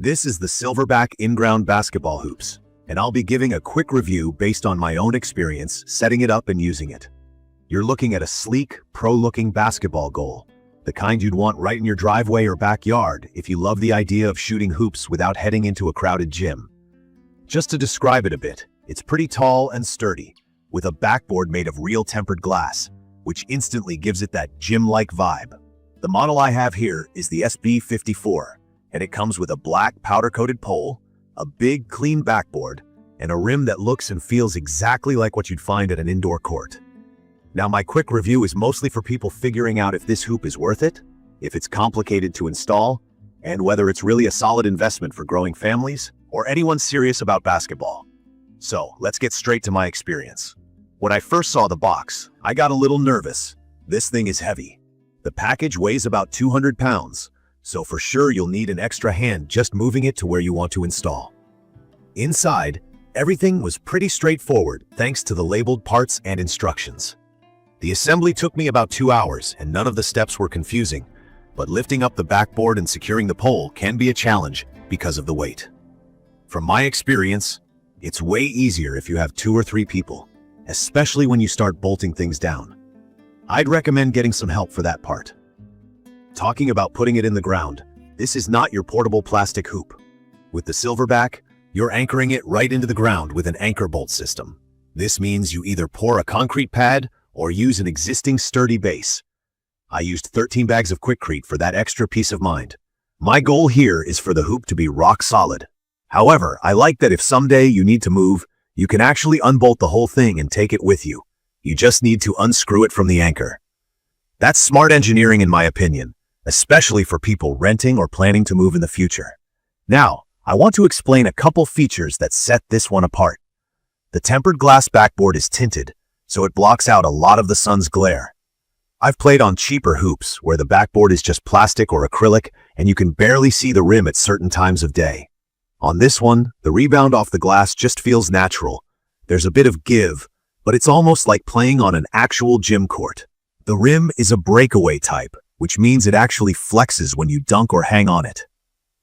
This is the Silverback In-Ground Basketball Hoops, and I'll be giving a quick review based on my own experience setting it up and using it. You're looking at a sleek, pro-looking basketball goal, the kind you'd want right in your driveway or backyard if you love the idea of shooting hoops without heading into a crowded gym. Just to describe it a bit, it's pretty tall and sturdy, with a backboard made of real tempered glass, which instantly gives it that gym-like vibe. The model I have here is the SB54, and it comes with a black powder-coated pole, a big, clean backboard, and a rim that looks and feels exactly like what you'd find at an indoor court. Now, my quick review is mostly for people figuring out if this hoop is worth it, if it's complicated to install, and whether it's really a solid investment for growing families or anyone serious about basketball. So, let's get straight to my experience. When I first saw the box, I got a little nervous. This thing is heavy. The package weighs about 200 pounds, so for sure you'll need an extra hand just moving it to where you want to install. Inside, everything was pretty straightforward thanks to the labeled parts and instructions. The assembly took me about 2 hours and none of the steps were confusing, but lifting up the backboard and securing the pole can be a challenge because of the weight. From my experience, it's way easier if you have 2 or 3 people, especially when you start bolting things down. I'd recommend getting some help for that part. Talking about putting it in the ground, this is not your portable plastic hoop. With the Silverback, you're anchoring it right into the ground with an anchor bolt system. This means you either pour a concrete pad or use an existing sturdy base. I used 13 bags of Quikrete for that extra peace of mind. My goal here is for the hoop to be rock solid. However, I like that if someday you need to move, you can actually unbolt the whole thing and take it with you. You just need to unscrew it from the anchor. That's smart engineering in my opinion, especially for people renting or planning to move in the future. Now, I want to explain a couple features that set this one apart. The tempered glass backboard is tinted, so it blocks out a lot of the sun's glare. I've played on cheaper hoops where the backboard is just plastic or acrylic and you can barely see the rim at certain times of day. On this one, the rebound off the glass just feels natural. There's a bit of give, but it's almost like playing on an actual gym court. The rim is a breakaway type, which means it actually flexes when you dunk or hang on it.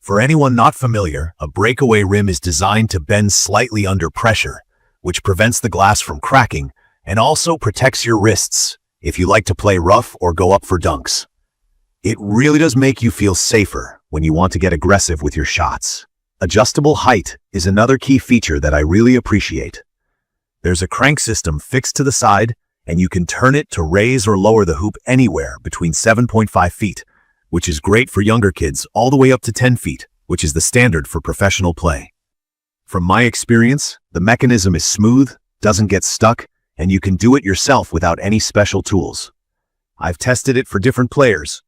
For anyone not familiar, a breakaway rim is designed to bend slightly under pressure, which prevents the glass from cracking and also protects your wrists if you like to play rough or go up for dunks. It really does make you feel safer when you want to get aggressive with your shots. Adjustable height is another key feature that I really appreciate. There's a crank system fixed to the side, and you can turn it to raise or lower the hoop anywhere between 7.5 feet, which is great for younger kids, all the way up to 10 feet, which is the standard for professional play. From my experience, the mechanism is smooth, doesn't get stuck, and you can do it yourself without any special tools. I've tested it for different players,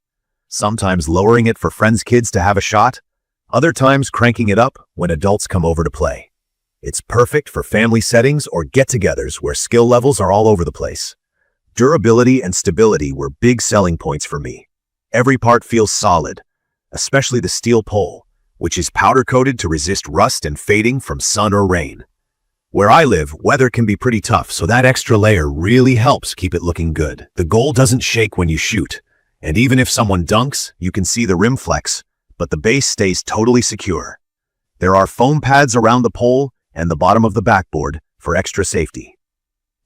sometimes lowering it for friends' kids to have a shot, other times cranking it up when adults come over to play. It's perfect for family settings or get-togethers where skill levels are all over the place. Durability and stability were big selling points for me. Every part feels solid, especially the steel pole, which is powder-coated to resist rust and fading from sun or rain. Where I live, weather can be pretty tough, so that extra layer really helps keep it looking good. The goal doesn't shake when you shoot, and even if someone dunks, you can see the rim flex, but the base stays totally secure. There are foam pads around the pole and the bottom of the backboard for extra safety.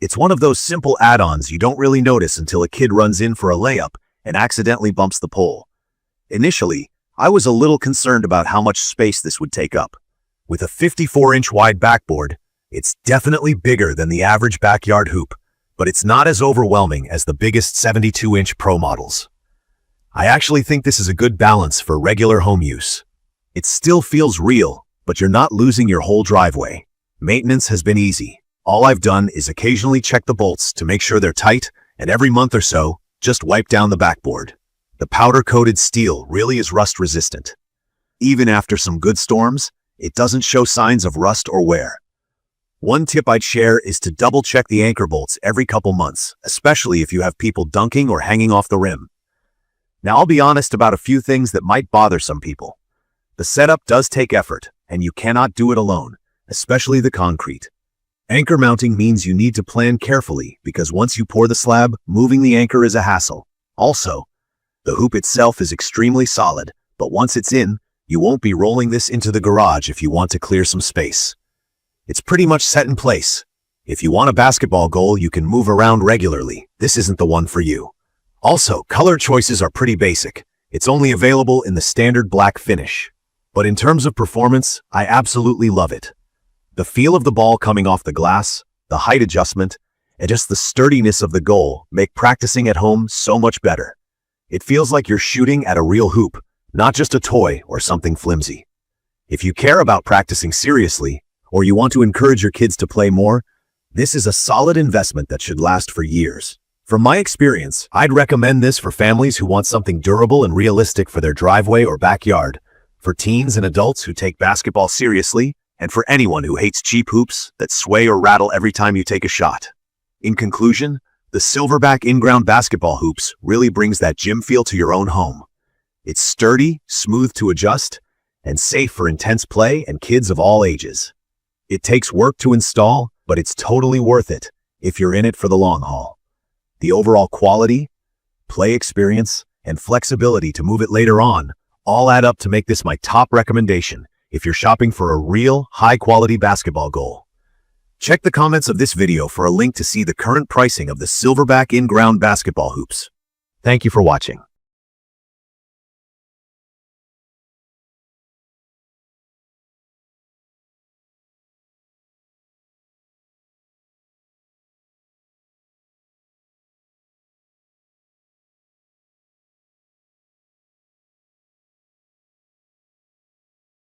It's one of those simple add-ons you don't really notice until a kid runs in for a layup and accidentally bumps the pole. Initially, I was a little concerned about how much space this would take up. With a 54-inch wide backboard, it's definitely bigger than the average backyard hoop, but it's not as overwhelming as the biggest 72-inch pro models. I actually think this is a good balance for regular home use. It still feels real, but you're not losing your whole driveway. Maintenance has been easy. All I've done is occasionally check the bolts to make sure they're tight, and every month or so, just wipe down the backboard. The powder-coated steel really is rust-resistant. Even after some good storms, it doesn't show signs of rust or wear. One tip I'd share is to double-check the anchor bolts every couple months, especially if you have people dunking or hanging off the rim. Now, I'll be honest about a few things that might bother some people. The setup does take effort, and you cannot do it alone, especially the concrete. Anchor mounting means you need to plan carefully because once you pour the slab, moving the anchor is a hassle. Also, the hoop itself is extremely solid, but once it's in, You won't be rolling this into the garage if you want to clear some space. It's pretty much set in place. If you want a basketball goal you can move around regularly, this isn't the one for you. Also, color choices are pretty basic. It's only available in the standard black finish. But in terms of performance, I absolutely love it. The feel of the ball coming off the glass, the height adjustment, and just the sturdiness of the goal make practicing at home so much better. It feels like you're shooting at a real hoop, not just a toy or something flimsy. If you care about practicing seriously, or you want to encourage your kids to play more, this is a solid investment that should last for years. From my experience, I'd recommend this for families who want something durable and realistic for their driveway or backyard, for teens and adults who take basketball seriously, and for anyone who hates cheap hoops that sway or rattle every time you take a shot. In conclusion, the Silverback In-Ground Basketball Hoops really brings that gym feel to your own home. It's sturdy, smooth to adjust, and safe for intense play and kids of all ages. It takes work to install, but it's totally worth it if you're in it for the long haul. The overall quality, play experience, and flexibility to move it later on all add up to make this my top recommendation if you're shopping for a real, high-quality basketball goal. Check the comments of this video for a link to see the current pricing of the Silverback In-Ground Basketball Hoops. Thank you for watching.